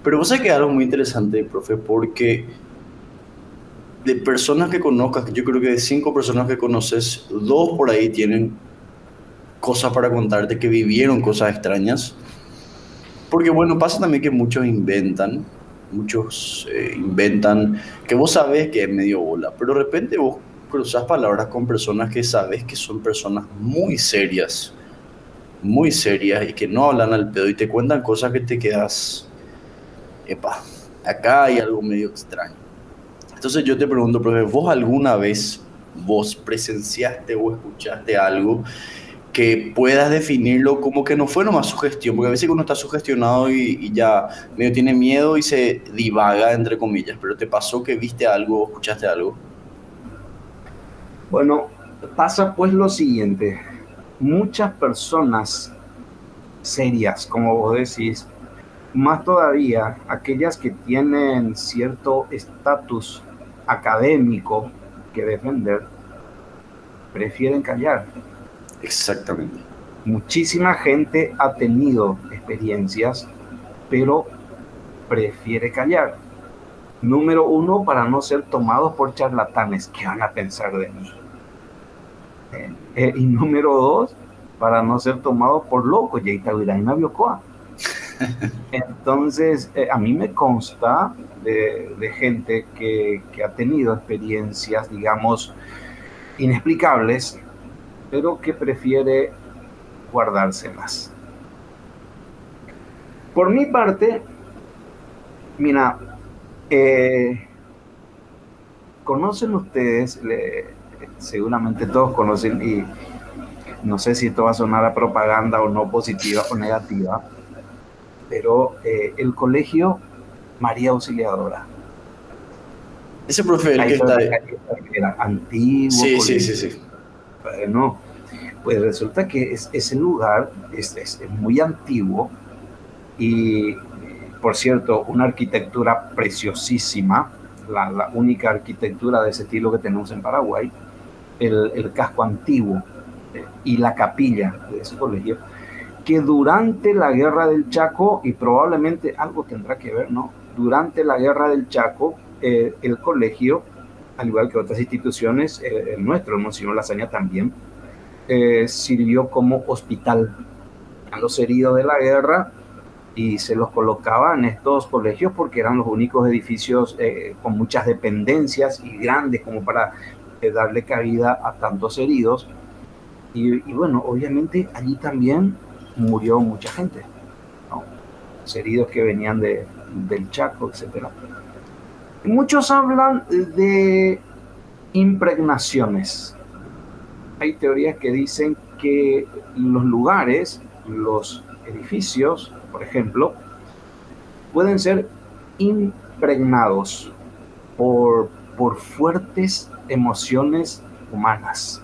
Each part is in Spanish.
Pero vos sabés que es algo muy interesante, profe, porque de personas que conozcas, yo creo que de 5 personas que conoces, 2 por ahí tienen cosas para contarte, que vivieron cosas extrañas. Porque bueno, pasa también que muchos inventan, que vos sabés que es medio bola, pero de repente vos cruzas palabras con personas que sabes que son personas muy serias y que no hablan al pedo y te cuentan cosas que te quedas, epa, acá hay algo medio extraño. Entonces yo te pregunto, profe, ¿vos alguna vez vos presenciaste o escuchaste algo que puedas definirlo como que no fue nomás sugestión? Porque a veces uno está sugestionado y ya medio tiene miedo y se divaga, entre comillas, pero ¿te pasó que viste algo o escuchaste algo? Bueno, pasa pues lo siguiente. Muchas personas serias, como vos decís, más todavía aquellas que tienen cierto estatus académico que defender, prefieren callar. Exactamente. Muchísima gente ha tenido experiencias, pero prefiere callar. Número uno, para no ser tomados por charlatanes. ¿Qué van a pensar de mí? Y número dos, para no ser tomados por locos. Entonces, a mí me consta de gente que ha tenido experiencias, digamos, inexplicables, pero que prefiere guardárselas. Por mi parte, mira, eh, conocen ustedes, seguramente todos conocen, y no sé si esto va a sonar a propaganda o no, positiva o negativa, pero el colegio María Auxiliadora. Ese profe, el Ahí que sobre está la ahí. calle, era antiguo Sí, sí, sí, colegio. sí. No, pues resulta que ese lugar es muy antiguo y, por cierto, una arquitectura preciosísima, la única arquitectura de ese estilo que tenemos en Paraguay, el casco antiguo y la capilla de ese colegio, que durante la guerra del Chaco, y probablemente algo tendrá que ver, ¿no? Durante la guerra del Chaco, el colegio, al igual que otras instituciones, el nuestro, Monseñor Lasaña también, sirvió como hospital a los heridos de la guerra y se los colocaba en estos colegios porque eran los únicos edificios con muchas dependencias y grandes como para darle cabida a tantos heridos. Y bueno, obviamente allí también murió mucha gente, ¿no? Los heridos que venían del Chaco, etcétera. Muchos hablan de impregnaciones. Hay teorías que dicen que los lugares, los edificios, por ejemplo, pueden ser impregnados por fuertes emociones humanas.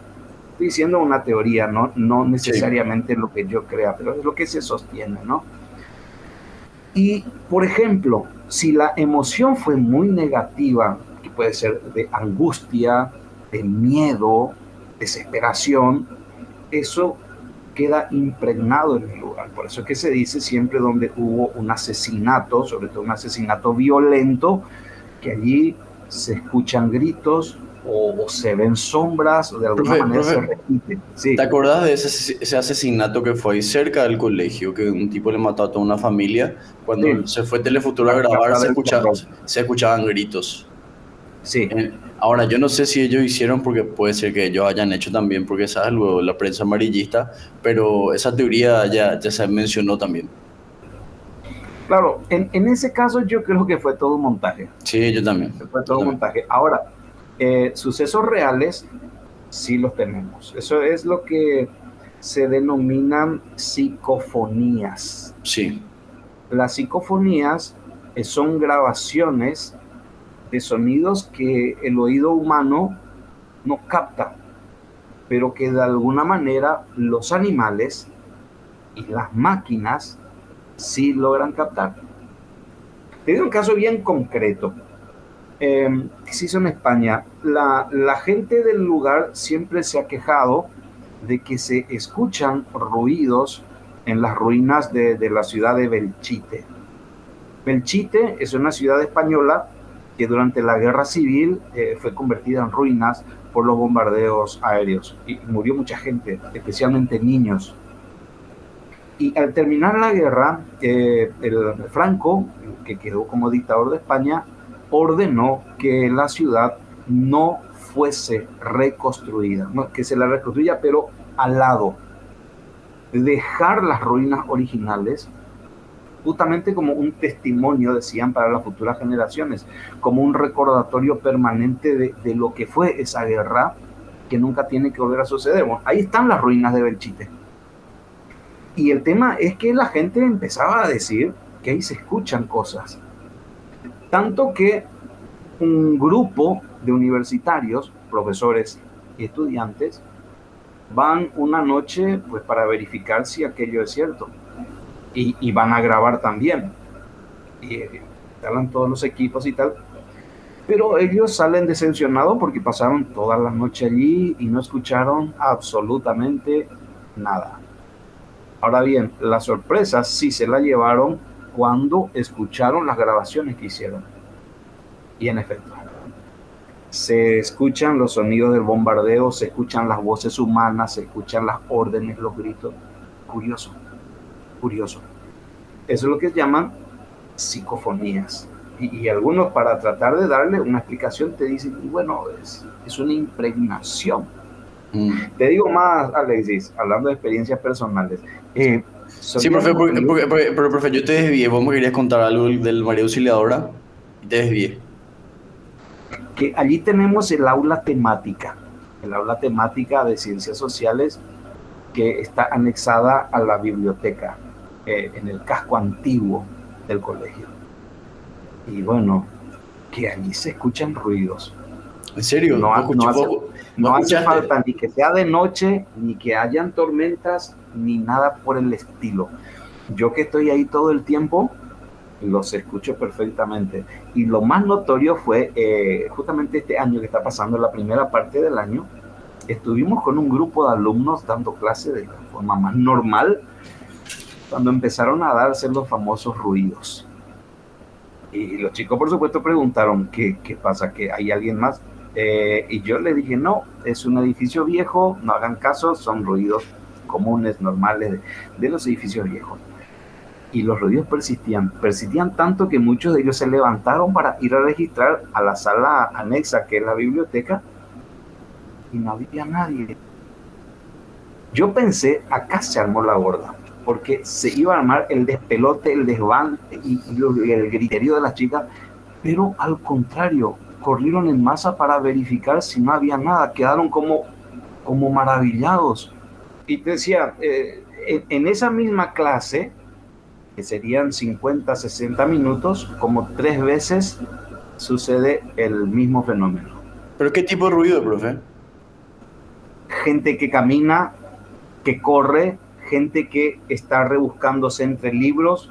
Estoy diciendo una teoría, no Sí. necesariamente lo que yo crea, pero es lo que se sostiene, ¿no? Y, por ejemplo, si la emoción fue muy negativa, que puede ser de angustia, de miedo, desesperación, eso queda impregnado en el lugar. Por eso es que se dice siempre donde hubo un asesinato, sobre todo un asesinato violento, que allí se escuchan gritos o se ven sombras o de alguna manera Profe, se repite. ¿te Sí, acordás de ese asesinato que fue ahí cerca del colegio, que un tipo le mató a toda una familia? sí, Cuando se fue Telefuturo a la grabar, casa del terror. se escuchaban gritos. Sí, Ahora, yo no sé si ellos hicieron, porque puede ser que ellos hayan hecho también, porque sabes, luego la prensa amarillista, pero esa teoría ya se mencionó también. claro, en ese caso yo creo que fue todo un montaje. Sí, yo también, Fue yo todo un también. montaje. Ahora, sucesos reales sí los tenemos. Eso es lo que se denominan psicofonías. Sí, Las psicofonías son grabaciones de sonidos que el oído humano no capta, pero que de alguna manera los animales y las máquinas sí logran captar. Te doy un caso bien concreto. Que se hizo en España. La gente del lugar siempre se ha quejado de que se escuchan ruidos en las ruinas de la ciudad de Belchite. Belchite es una ciudad española que durante la guerra civil fue convertida en ruinas por los bombardeos aéreos y murió mucha gente, especialmente niños. Y al terminar la guerra, el Franco, que quedó como dictador de España, ordenó que la ciudad no fuese reconstruida, no, que se la reconstruya, pero al lado, dejar las ruinas originales justamente como un testimonio, decían, para las futuras generaciones, como un recordatorio permanente de lo que fue esa guerra que nunca tiene que volver a suceder. Bueno, ahí están las ruinas de Belchite. Y el tema es que la gente empezaba a decir que ahí se escuchan cosas. Tanto que un grupo de universitarios, profesores y estudiantes, van una noche pues para verificar si aquello es cierto. Y van a grabar también. Y instalan todos los equipos y tal. Pero ellos salen decepcionados porque pasaron toda la noche allí y no escucharon absolutamente nada. Ahora bien, la sorpresa sí se la llevaron cuando escucharon las grabaciones que hicieron. Y en efecto, se escuchan los sonidos del bombardeo, se escuchan las voces humanas, se escuchan las órdenes, los gritos. Curioso, curioso. Eso es lo que llaman psicofonías. Y algunos, para tratar de darle una explicación, te dicen, bueno, es una impregnación. Te digo más, Alexis, hablando de experiencias personales. Sí, profe, pero profe, yo te desvié. Vos me querías contar algo del María Auxiliadora y te desvié. Que allí tenemos el aula temática de ciencias sociales que está anexada a la biblioteca en el casco antiguo del colegio. Y bueno, que allí se escuchan ruidos. ¿En serio? No hace falta ni que sea de noche, ni que hayan tormentas, ni nada por el estilo. Yo que estoy ahí todo el tiempo, los escucho perfectamente. Y lo más notorio fue justamente este año que está pasando, la primera parte del año, estuvimos con un grupo de alumnos dando clase de la forma más normal, cuando empezaron a darse los famosos ruidos. Y los chicos, por supuesto, preguntaron qué pasa, que hay alguien más. Y yo le dije, no, es un edificio viejo, no hagan caso, son ruidos comunes, normales de los edificios viejos. Y los ruidos persistían tanto que muchos de ellos se levantaron para ir a registrar a la sala anexa, que es la biblioteca, y no había nadie. Yo pensé, acá se armó la gorda, porque se iba a armar el despelote, el desván y el griterío de las chicas, pero al contrario, corrieron en masa para verificar si no había nada, quedaron como maravillados. Y te decía, en esa misma clase, que serían 50, 60 minutos, como 3 veces sucede el mismo fenómeno. ¿Pero qué tipo de ruido, profe? Gente que camina, que corre, gente que está rebuscándose entre libros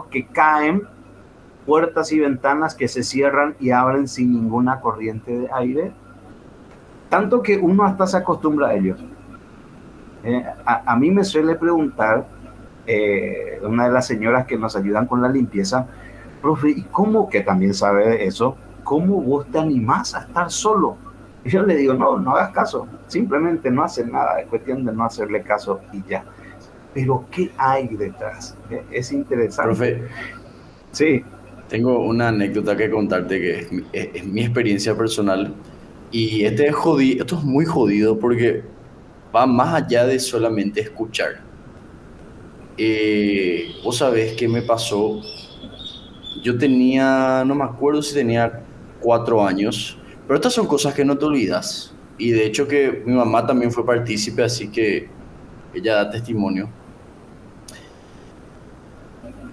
que caen, puertas y ventanas que se cierran y abren sin ninguna corriente de aire, tanto que uno hasta se acostumbra a ellos. A mí me suele preguntar una de las señoras que nos ayudan con la limpieza, profe, ¿y cómo, que también sabe eso, cómo vos te animás a estar solo? Y yo le digo, no hagas caso, simplemente no haces nada, es cuestión de no hacerle caso y ya. Pero ¿qué hay detrás? Es interesante. Profe, sí. Tengo una anécdota que contarte que es mi experiencia personal. Y esto es muy jodido porque va más allá de solamente escuchar. Vos sabés qué me pasó. Yo tenía, no me acuerdo si tenía 4 años, pero estas son cosas que no te olvidas. Y de hecho que mi mamá también fue partícipe, así que ella da testimonio.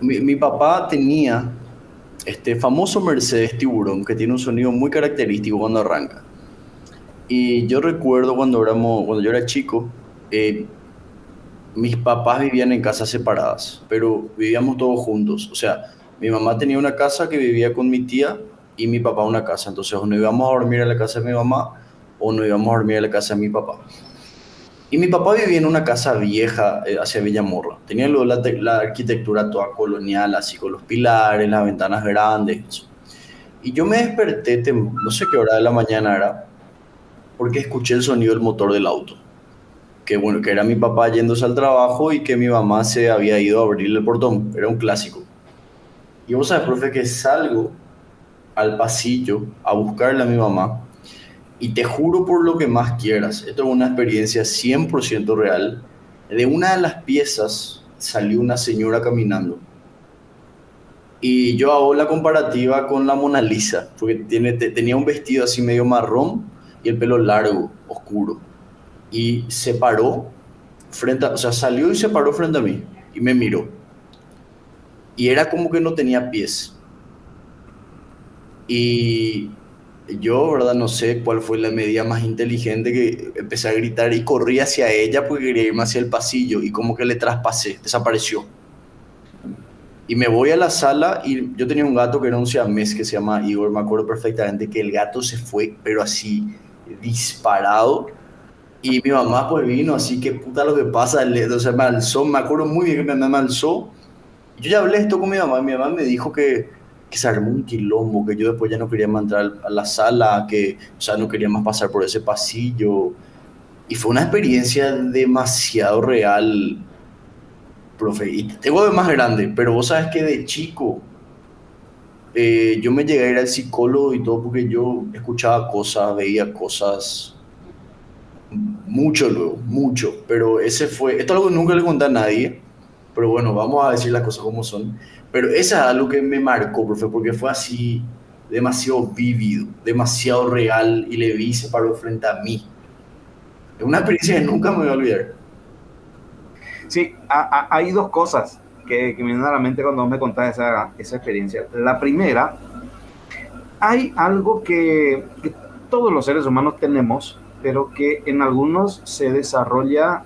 Mi papá tenía este famoso Mercedes Tiburón que tiene un sonido muy característico cuando arranca. Y yo recuerdo cuando yo era chico, mis papás vivían en casas separadas, pero vivíamos todos juntos. O sea, mi mamá tenía una casa que vivía con mi tía y mi papá una casa. Entonces, o no íbamos a dormir en la casa de mi mamá o no íbamos a dormir en la casa de mi papá. Y mi papá vivía en una casa vieja hacia Villamorra. Tenía luego la arquitectura toda colonial, así con los pilares, las ventanas grandes. Eso. Y yo me desperté, no sé qué hora de la mañana era, porque escuché el sonido del motor del auto. Que bueno, que era mi papá yéndose al trabajo y que mi mamá se había ido a abrirle el portón. Era un clásico. Y vos sabés, profe, que salgo al pasillo a buscarle a mi mamá. Y te juro por lo que más quieras, esto es una experiencia 100% real. De una de las piezas salió una señora caminando. Y yo hago la comparativa con la Mona Lisa, porque tenía un vestido así medio marrón y el pelo largo, oscuro. Y se paró o sea, salió y se paró frente a mí y me miró. Y era como que no tenía pies. Y yo, ¿verdad? No sé cuál fue la medida más inteligente que empecé a gritar y corrí hacia ella porque quería irme hacia el pasillo y como que le traspasé, desapareció. Y me voy a la sala y yo tenía un gato que era un siamés que se llama Igor, me acuerdo perfectamente que el gato se fue, pero así disparado. Y mi mamá pues vino, así que puta lo que pasa, o sea, me alzó, me acuerdo muy bien que mi mamá me alzó. Yo ya hablé esto con mi mamá me dijo que se armó un quilombo, que yo después ya no quería más entrar a la sala, que, o sea, no quería más pasar por ese pasillo. Y fue una experiencia demasiado real, profe. Y tengo de más grande, pero vos sabes que de chico yo me llegué a ir al psicólogo y todo porque yo escuchaba cosas, veía cosas, mucho luego, mucho. Pero esto es algo que nunca le conté a nadie, pero bueno, vamos a decir las cosas como son. Pero esa es algo que me marcó, profe, porque fue así demasiado vívido, demasiado real y le vi y se paró frente a mí. Es una experiencia que nunca me voy a olvidar. Sí, hay dos cosas que me vienen a la mente cuando me contás esa experiencia. La primera, hay algo que todos los seres humanos tenemos, pero que en algunos se desarrolla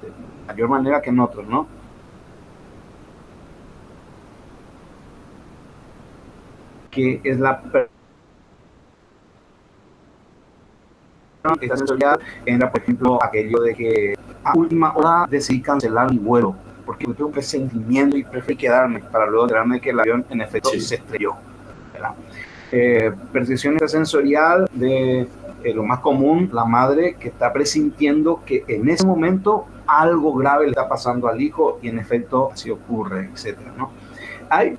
de mayor manera que en otros, ¿no? Que es la sensorial, entra, por ejemplo, aquello de que a última hora decidí cancelar mi vuelo porque tuve un presentimiento y preferí quedarme para luego enterarme de que el avión en efecto Sí. se estrelló, ¿verdad? Percepción extrasensorial de lo más común, la madre que está presintiendo que en ese momento algo grave le está pasando al hijo y en efecto así ocurre, etcétera, ¿no?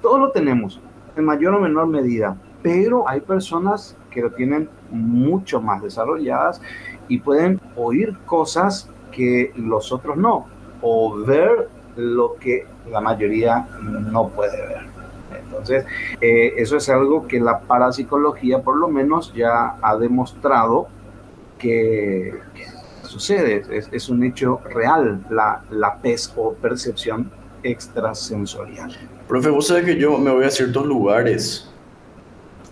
Todos lo tenemos, en mayor o menor medida, pero hay personas que lo tienen mucho más desarrolladas y pueden oír cosas que los otros no, o ver lo que la mayoría no puede ver. Entonces, eso es algo que la parapsicología por lo menos ya ha demostrado que sucede, es un hecho real, la PES o percepción extrasensorial. Profe, vos sabés que yo me voy a ciertos lugares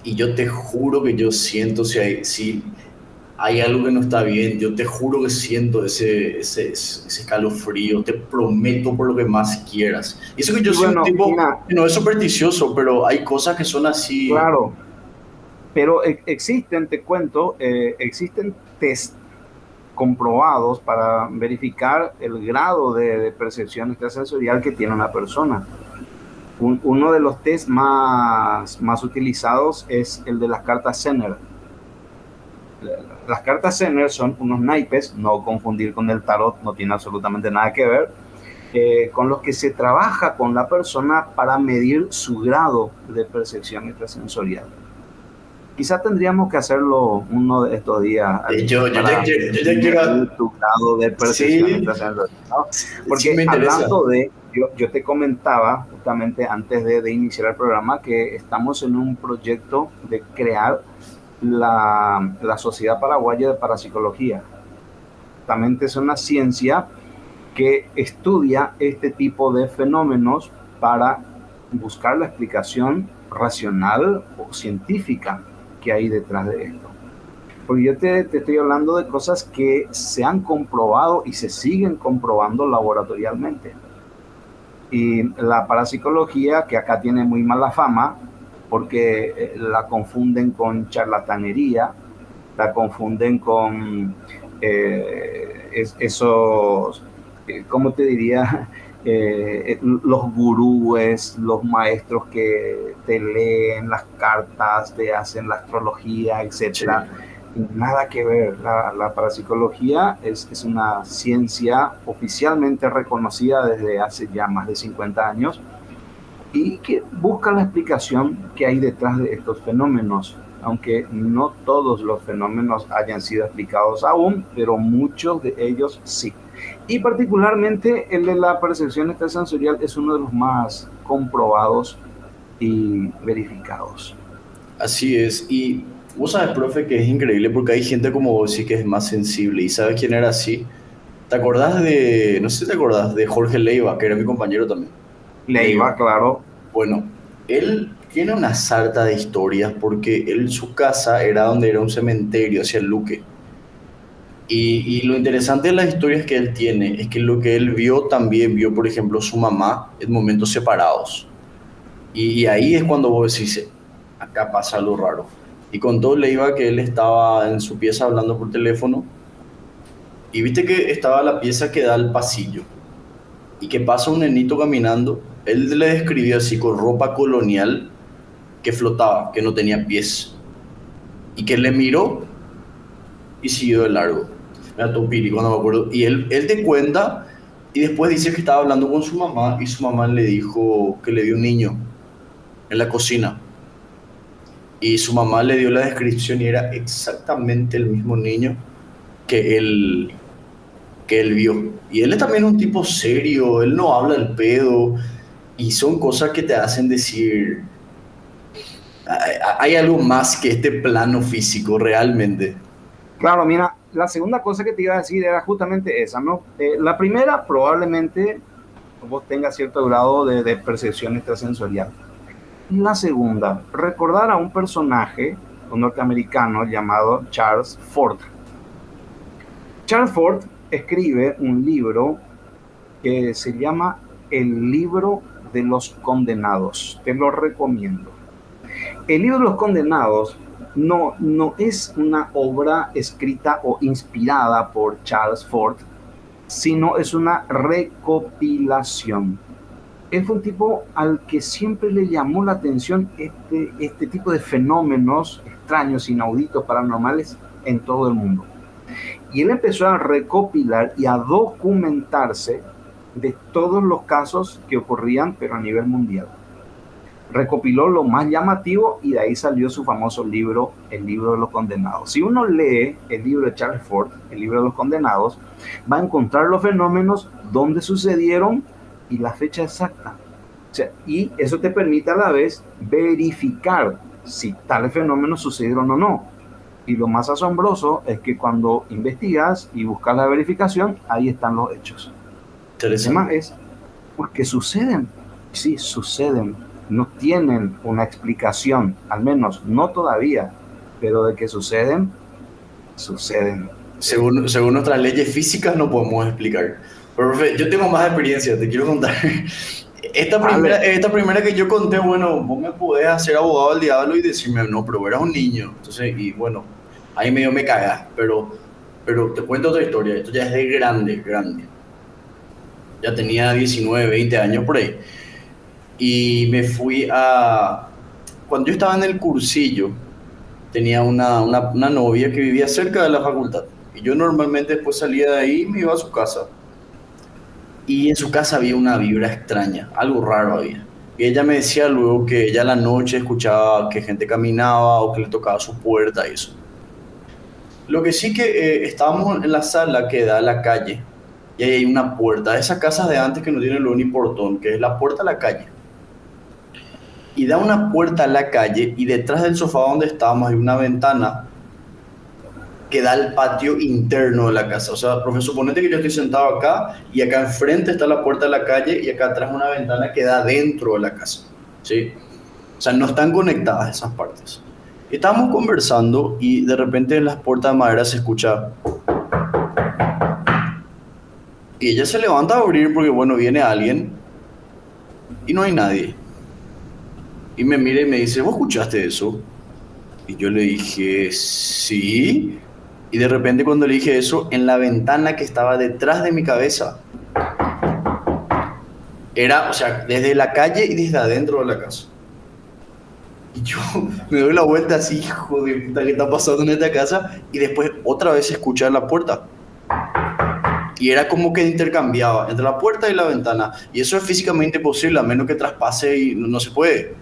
y yo te juro que yo siento si hay algo que no está bien, yo te juro que siento ese escalofrío, te prometo por lo que más quieras. Y eso que yo Y soy un bueno, tipo mira, que no es supersticioso, pero hay cosas que son así. claro, pero existen, te cuento, existen test comprobados para verificar el grado de percepción extrasensorial que tiene una persona. Uno de los test más utilizados es el de las cartas Zener. Las cartas Zener son unos naipes, no confundir con el tarot, no tiene absolutamente nada que ver, con los que se trabaja con la persona para medir su grado de percepción extrasensorial. Quizás tendríamos que hacerlo uno de estos días para Quiero. tu grado de percepción Sí, extrasensorial, ¿no? sí Porque me interesa. hablando de, yo te comentaba justamente antes de iniciar el programa que estamos en un proyecto de crear la Sociedad Paraguaya de Parapsicología. Justamente es una ciencia que estudia este tipo de fenómenos para buscar la explicación racional o científica que hay detrás de esto. Porque yo te estoy hablando de cosas que se han comprobado y se siguen comprobando laboratorialmente. Y la parapsicología, que acá tiene muy mala fama, porque la confunden con charlatanería, la confunden con esos, ¿cómo te diría? Los gurúes, los maestros que te leen las cartas, te hacen la astrología, Sí. etcétera. Nada que ver. La parapsicología es una ciencia oficialmente reconocida desde hace ya más de 50 años y que busca la explicación que hay detrás de estos fenómenos, aunque no todos los fenómenos hayan sido explicados aún, pero muchos de ellos sí. Y particularmente el de la percepción extrasensorial es uno de los más comprobados y verificados. Así es. Y vos sabes, profe, que es increíble porque hay gente como vos sí que es más sensible. ¿Y sabes quién era así? ¿Te acordás de, no sé si te acordás, de Jorge Leiva, que era mi compañero también? Leiva, Leiva. claro. Bueno, él tiene una sarta de historias porque él, su casa era donde era un cementerio hacia el Luque. Y lo interesante de las historias que él tiene es que lo que él vio también vio, por ejemplo, su mamá en momentos separados. Y ahí es cuando vos decís, acá pasa algo raro. Y contó Leiva que él estaba en su pieza hablando por teléfono y viste que estaba la pieza que da al pasillo y que pasa un nenito caminando. Él le describió así con ropa colonial que flotaba, que no tenía pies y que le miró y siguió de largo. Me da piri cuando me acuerdo. Y él te cuenta y después dice que estaba hablando con su mamá y su mamá le dijo que le vio un niño en la cocina. Y su mamá le dio la descripción y era exactamente el mismo niño que que él vio. Y él es también un tipo serio, él no habla el pedo y son cosas que te hacen decir, hay algo más que este plano físico realmente. Claro, mira, la segunda cosa que te iba a decir era justamente esa, ¿no? La primera, probablemente vos tengas cierto grado de percepción extrasensorial. La segunda, recordar a un personaje, un norteamericano llamado Charles Ford. Charles Ford escribe un libro que se llama El libro de los condenados. Te lo recomiendo. El libro de los condenados no es una obra escrita o inspirada por Charles Ford, sino es una recopilación. Él fue un tipo al que siempre le llamó la atención este tipo de fenómenos extraños, inauditos, paranormales en todo el mundo. Y él empezó a recopilar y a documentarse de todos los casos que ocurrían, pero a nivel mundial. Recopiló lo más llamativo y de ahí salió su famoso libro, El libro de los condenados. Si uno lee el libro de Charles Ford, El libro de los condenados, va a encontrar los fenómenos, dónde sucedieron y la fecha exacta. O sea, y eso te permite a la vez verificar si tales fenómenos sucedieron o no. Y lo más asombroso es que cuando investigas y buscas la verificación, ahí están los hechos. El tema Interesante. es porque suceden. Sí, suceden. No tienen una explicación, al menos no todavía, pero de que suceden, suceden. Según nuestras leyes físicas no podemos explicar. Pero, profe, yo tengo más experiencia, te quiero contar. Vale, Esta primera que yo conté, bueno, vos me podés hacer abogado del diablo y decirme, no, pero eras un niño. Entonces, y bueno, ahí medio me cagas, pero te cuento otra historia. Esto ya es de grande, grande. Ya tenía 19 20 años por ahí. Y me fui a... Cuando yo estaba en el cursillo, tenía una novia que vivía cerca de la facultad. Y yo normalmente después salía de ahí y me iba a su casa. Y en su casa había una vibra extraña, algo raro había. Y ella me decía luego que ella a la noche escuchaba que gente caminaba o que le tocaba su puerta y eso. Lo que sí que estábamos en la sala que da a la calle y ahí hay una puerta de esas casas de antes que no tienen luego ni portón, que es la puerta a la calle. Y da una puerta a la calle y detrás del sofá donde estábamos hay una ventana que da al patio interno de la casa. O sea, profesor, suponete que yo estoy sentado acá y acá enfrente está la puerta de la calle y acá atrás una ventana que da dentro de la casa. ¿Sí? O sea, no están conectadas esas partes. Estábamos conversando y de repente en las puertas de madera se escucha... Y ella se levanta a abrir porque, bueno, viene alguien y no hay nadie. Y me mira y me dice, ¿vos escuchaste eso? Y yo le dije, sí. Y de repente cuando le dije eso, en la ventana que estaba detrás de mi cabeza, era, o sea, desde la calle y desde adentro de la casa. Y yo me doy la vuelta así, hijo de puta, ¿qué está pasando en esta casa? Y después otra vez escuchar la puerta. Y era como que intercambiaba entre la puerta y la ventana. Y eso es físicamente imposible, a menos que traspase y no se puede.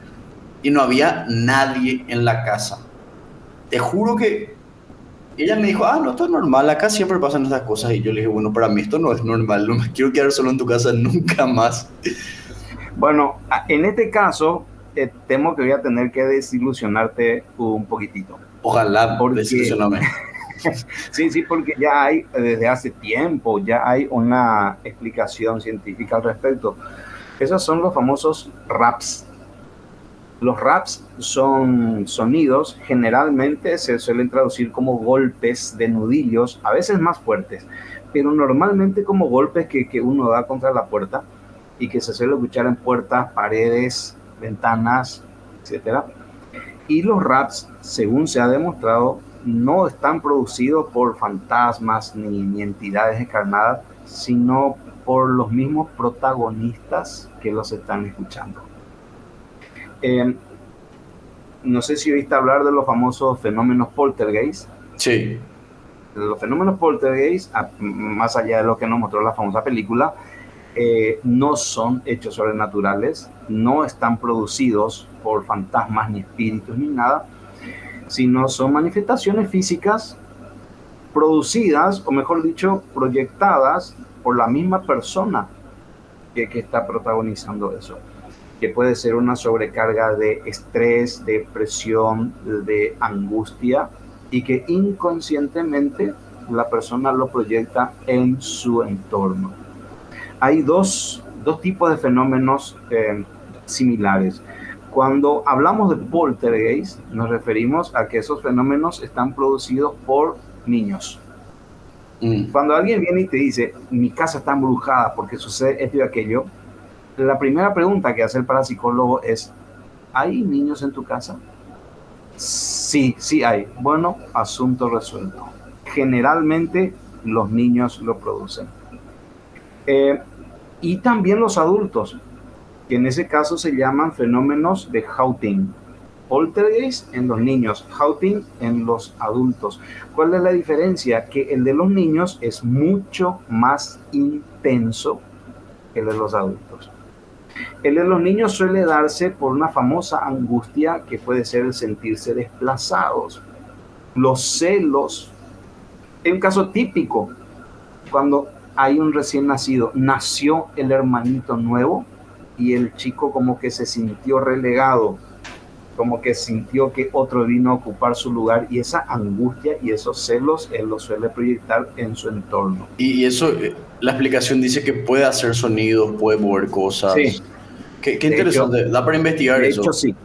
Y no había nadie en la casa. Te juro que ella me dijo, no, esto es normal, acá siempre pasan estas cosas. Y yo le dije, bueno, para mí esto no es normal, no me quiero quedar solo en tu casa nunca más. Bueno, en este caso, temo que voy a tener que desilusionarte un poquitito. Ojalá, Porque, desilusioname. sí, porque ya hay, desde hace tiempo, ya hay una explicación científica al respecto. Esos son los famosos raps. Los raps son sonidos, generalmente se suelen traducir como golpes de nudillos, a veces más fuertes, pero normalmente como golpes que uno da contra la puerta y que se suele escuchar en puertas, paredes, ventanas, etcétera. Y los raps, según se ha demostrado, no están producidos por fantasmas ni entidades encarnadas, sino por los mismos protagonistas que los están escuchando. No sé si oíste hablar de los famosos fenómenos poltergeist. Sí. Los fenómenos poltergeist, más allá de lo que nos mostró la famosa película, no son hechos sobrenaturales, no están producidos por fantasmas ni espíritus ni nada, sino son manifestaciones físicas producidas, o mejor dicho, proyectadas por la misma persona que está protagonizando eso, que puede ser una sobrecarga de estrés, de presión, de angustia, y que inconscientemente la persona lo proyecta en su entorno. Hay dos tipos de fenómenos similares. Cuando hablamos de poltergeist, nos referimos a que esos fenómenos están producidos por niños. Cuando alguien viene y te dice, mi casa está embrujada porque sucede esto y aquello, la primera pregunta que hace el parapsicólogo es, ¿hay niños en tu casa? Sí hay. Bueno, asunto resuelto. Generalmente los niños lo producen. Y también los adultos, que en ese caso se llaman fenómenos de haunting. Poltergeist en los niños, haunting en los adultos. ¿Cuál es la diferencia? Que el de los niños es mucho más intenso que el de los adultos. El de los niños suele darse por una famosa angustia que puede ser el sentirse desplazados, los celos. Es un caso típico cuando hay un recién nacido, nació el hermanito nuevo y el chico como que se sintió relegado, como que sintió que otro vino a ocupar su lugar, y esa angustia y esos celos él los suele proyectar en su entorno. Y eso, la explicación dice que puede hacer sonidos, puede mover cosas. Sí. Qué interesante, hecho, da para investigar eso. De hecho, sí.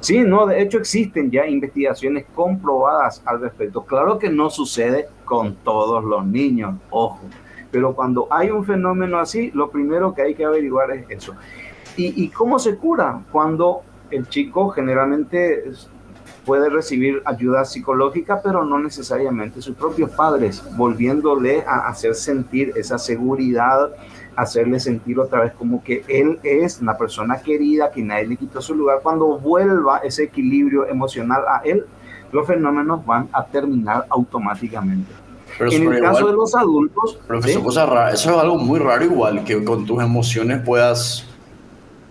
Sí, no, de hecho existen ya investigaciones comprobadas al respecto. Claro que no sucede con todos los niños, ojo, pero cuando hay un fenómeno así, lo primero que hay que averiguar es eso. ¿Y cómo se cura? Cuando el chico generalmente puede recibir ayuda psicológica, pero no necesariamente sus propios padres, volviéndole a hacer sentir esa seguridad, hacerle sentir otra vez como que él es una persona querida, que nadie le quitó su lugar. Cuando vuelva ese equilibrio emocional a él, los fenómenos van a terminar automáticamente. Pero en el caso de los adultos... Profesor, ¿sí? Eso es algo muy raro igual, que con tus emociones puedas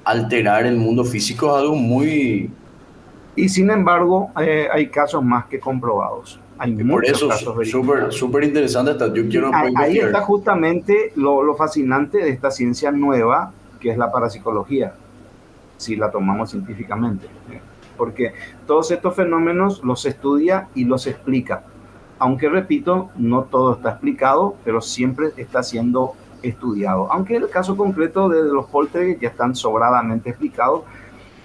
alterar el mundo físico, es algo muy... Y sin embargo, hay casos más que comprobados. Hay por eso, súper interesante. Yo quiero ahí está justamente lo fascinante de esta ciencia nueva, que es la parapsicología, si la tomamos científicamente. Porque todos estos fenómenos los estudia y los explica. Aunque, repito, no todo está explicado, pero siempre está siendo estudiado. Aunque el caso concreto de los poltergeist ya están sobradamente explicados,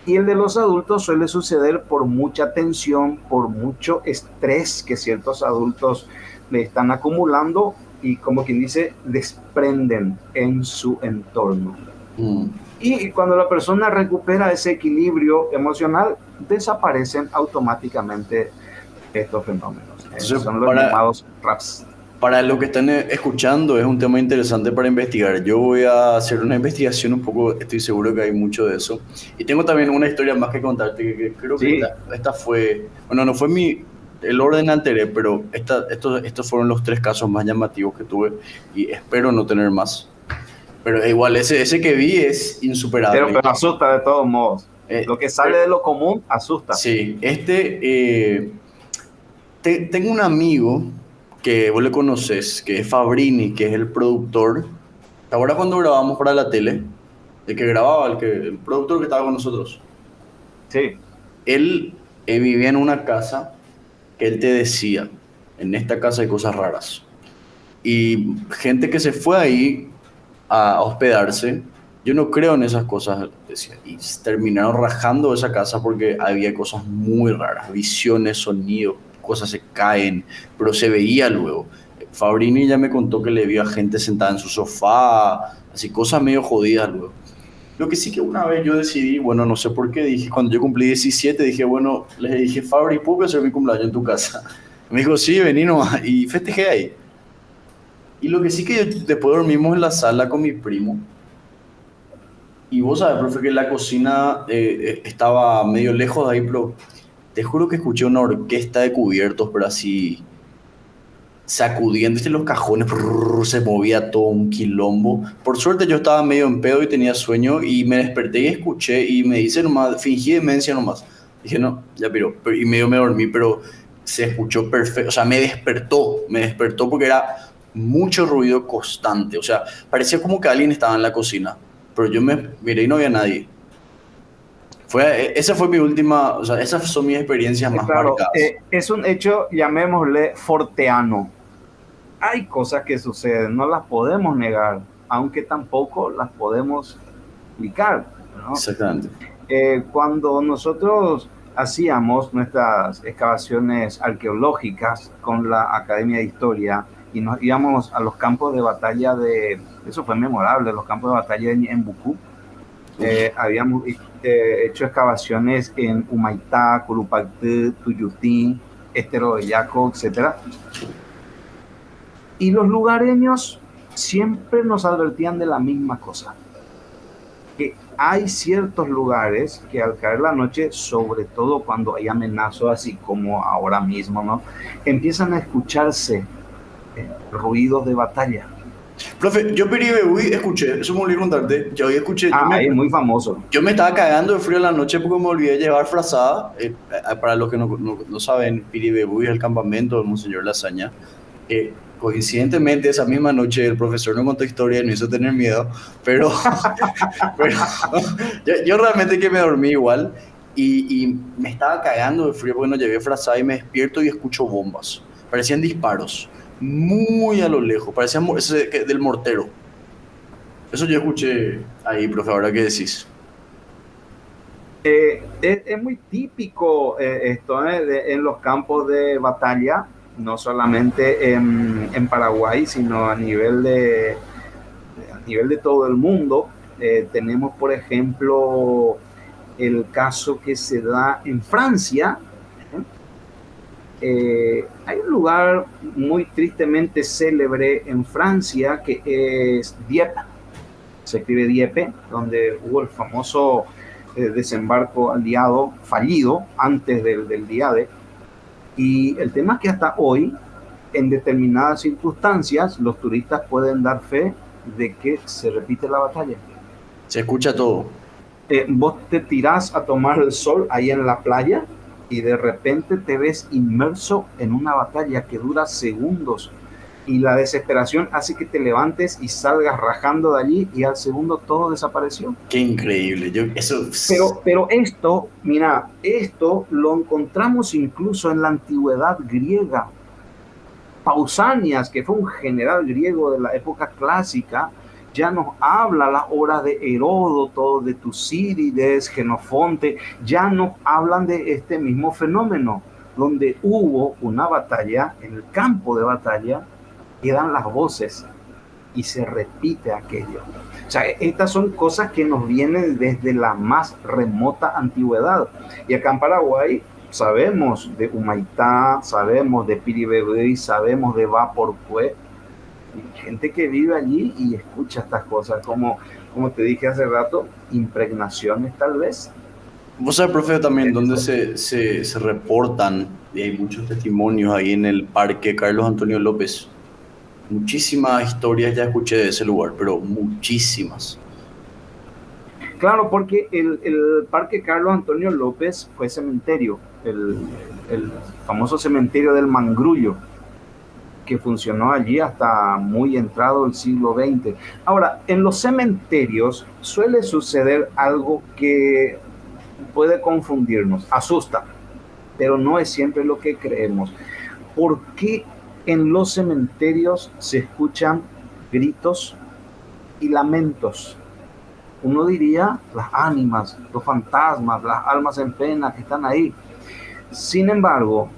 y el de los adultos suele suceder por mucha tensión, por mucho estrés que ciertos adultos le están acumulando y, como quien dice, desprenden en su entorno. Y cuando la persona recupera ese equilibrio emocional, desaparecen automáticamente estos fenómenos. Entonces, Son los llamados raps. para lo que están escuchando, es un tema interesante para investigar. Yo voy a hacer una investigación un poco, estoy seguro que hay mucho de eso. Y tengo también una historia más que contarte, que creo que Sí, esta fue, bueno, no fue el orden alteré, pero estos fueron los tres casos más llamativos que tuve y espero no tener más. Pero igual, ese que vi es insuperable. pero asusta de todos modos. Eh, Lo que sale de lo común asusta. sí, tengo un amigo que vos le conoces, que es Fabrini, que es el productor. Ahora cuando grabamos para la tele, el que grababa, el productor que estaba con nosotros, Sí, él vivía en una casa que él te decía, en esta casa hay cosas raras. Y gente que se fue ahí a hospedarse, yo no creo en esas cosas, decía, y terminaron rajando esa casa porque había cosas muy raras, visiones, sonidos, cosas se caen, pero se veía luego. Fabrini ya me contó que le vio a gente sentada en su sofá, así cosas medio jodidas luego. Lo que sí que una vez yo decidí, bueno, no sé por qué, dije, cuando yo cumplí 17 dije, bueno, le dije, Fabri, ¿puedo hacer mi cumpleaños en tu casa? Me dijo, sí, vení nomás, y festejé ahí. Y lo que sí que después dormimos en la sala con mi primo. Y vos sabés, profe, que la cocina estaba medio lejos de ahí, pero te juro que escuché una orquesta de cubiertos, pero así sacudiéndose los cajones, brrr, se movía todo un quilombo. Por suerte yo estaba medio en pedo y tenía sueño y me desperté y escuché y me dice nomás, fingí demencia nomás. Dije, no, ya pero y medio me dormí, pero se escuchó perfecto, o sea, me despertó porque era mucho ruido constante, o sea, parecía como que alguien estaba en la cocina, pero yo me miré y no había nadie. Esa fue mi última, o sea, esas son mis experiencias más claro, marcadas. es un hecho, llamémosle forteano. Hay cosas que suceden, no las podemos negar, aunque tampoco las podemos explicar, ¿no? Exactamente. Cuando nosotros hacíamos nuestras excavaciones arqueológicas con la Academia de Historia y nos íbamos a los campos de batalla eso fue memorable, los campos de batalla en Bucú, habíamos hecho excavaciones en Humaitá, Curupaytí, Tuyutí, Estero de Yaco, etcétera. Y los lugareños siempre nos advertían de la misma cosa, que hay ciertos lugares que al caer la noche, sobre todo cuando hay amenazas así como ahora mismo, ¿no? Empiezan a escucharse ruidos de batalla. Profe, yo Piribebuy escuché, eso me olvidé contarte, yo hoy escuché, Es muy famoso. yo me estaba cagando de frío en la noche porque me olvidé de llevar frazada. Para los que no saben, Piribebuy es el campamento del Monseñor Lasaña. Coincidentemente, esa misma noche el profesor no contó historia y me hizo tener miedo, pero, pero yo realmente que me dormí igual y me estaba cagando de frío porque no llevé frazada y me despierto y escucho bombas. Parecían disparos, muy a lo lejos, parecían del mortero. Eso yo escuché ahí, profe, ahora qué decís. Es muy típico esto en los campos de batalla, no solamente en Paraguay, sino a nivel de todo el mundo. Tenemos, por ejemplo, el caso que se da en Francia. Hay un lugar muy tristemente célebre en Francia que es Dieppe, se escribe Dieppe, donde hubo el famoso desembarco aliado fallido antes del día de. Y el tema es que hasta hoy, en determinadas circunstancias, los turistas pueden dar fe de que se repite la batalla. Se escucha todo. Vos te tirás a tomar el sol ahí en la playa y de repente te ves inmerso en una batalla que dura segundos y la desesperación hace que te levantes y salgas rajando de allí y al segundo todo desapareció. Qué increíble. Pero esto, mira, esto lo encontramos incluso en la antigüedad griega. Pausanias, que fue un general griego de la época clásica, ya nos habla las obras de Heródoto, de Tucídides, Genofonte, ya nos hablan de este mismo fenómeno, donde hubo una batalla, en el campo de batalla, quedan las voces y se repite aquello. O sea, estas son cosas que nos vienen desde la más remota antigüedad. Y acá en Paraguay sabemos de Humaitá, sabemos de Piribebé, sabemos de Vaporcué, gente que vive allí y escucha estas cosas, como te dije hace rato, impregnaciones tal vez. Vos sabés, profe, también donde Eso. se reportan, y hay muchos testimonios ahí en el Parque Carlos Antonio López. Muchísimas historias ya escuché de ese lugar, pero muchísimas. Claro, porque el Parque Carlos Antonio López fue cementerio, el famoso cementerio del Mangrullo, que funcionó allí hasta muy entrado el siglo XX. Ahora, en los cementerios suele suceder algo que puede confundirnos, asusta, pero no es siempre lo que creemos. ¿Por qué en los cementerios se escuchan gritos y lamentos? Uno diría las ánimas, los fantasmas, las almas en pena que están ahí. Sin embargo,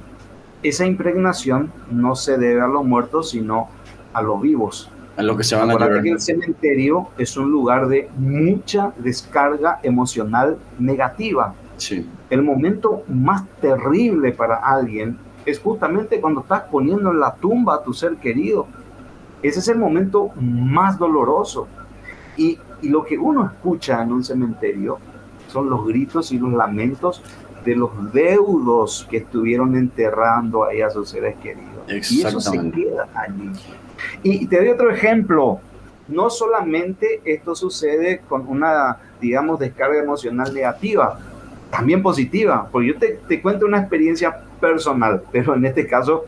esa impregnación no se debe a los muertos, sino a los vivos. En lo que se van a Acuérdate llorar. que el cementerio es un lugar de mucha descarga emocional negativa. Sí, El momento más terrible para alguien es justamente cuando estás poniendo en la tumba a tu ser querido. Ese es el momento más doloroso. Y lo que uno escucha en un cementerio son los gritos y los lamentos de los deudos que estuvieron enterrando ahí a sus seres queridos. Y eso se exactamente. queda allí. Y te doy otro ejemplo. No solamente esto sucede con una, digamos, descarga emocional negativa, también positiva, porque yo te cuento una experiencia personal, pero en este caso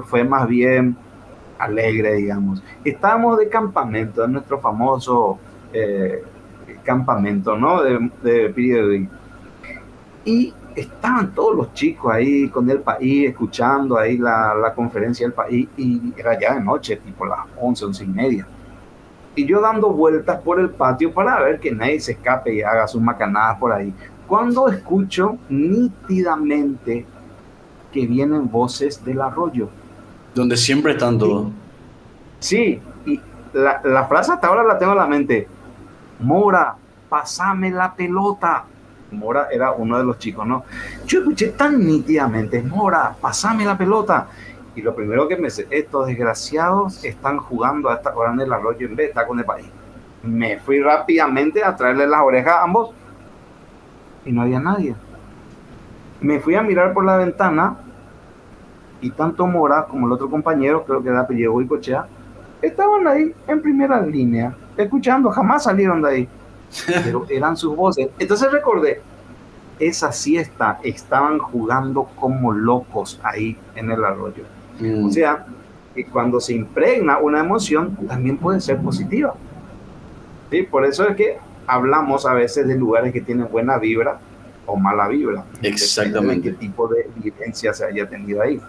fue más bien alegre, digamos. Estábamos de campamento, en nuestro famoso eh, campamento, ¿no? De Piribebé. Y estaban todos los chicos ahí con el país, escuchando ahí la conferencia del país, y era ya de noche, tipo las 11, 11 y media. Y yo dando vueltas por el patio para ver que nadie se escape y haga sus macanadas por ahí. Cuando escucho nítidamente que vienen voces del arroyo. Donde siempre están Sí, todos. sí, y la frase hasta ahora la tengo en la mente. Mora, pasame la pelota. Mora era uno de los chicos, ¿no? Yo escuché tan nítidamente, Mora, pasame la pelota. Y lo primero que me dice, estos desgraciados están jugando a esta hora en el arroyo en vez de estar con el país. Me fui rápidamente a traerle las orejas a ambos y no había nadie. Me fui a mirar por la ventana y tanto Mora como el otro compañero, creo que era apellido Huicochea, estaban ahí en primera línea, escuchando, jamás salieron de ahí, pero eran sus voces. Entonces recordé, esa siesta estaban jugando como locos ahí en el arroyo. O Mm, sea, que cuando se impregna una emoción, también puede ser positiva. ¿Sí? Por eso es que hablamos a veces de lugares que tienen buena vibra o mala vibra. Depende de qué exactamente. tipo de vivencia se haya tenido ahí.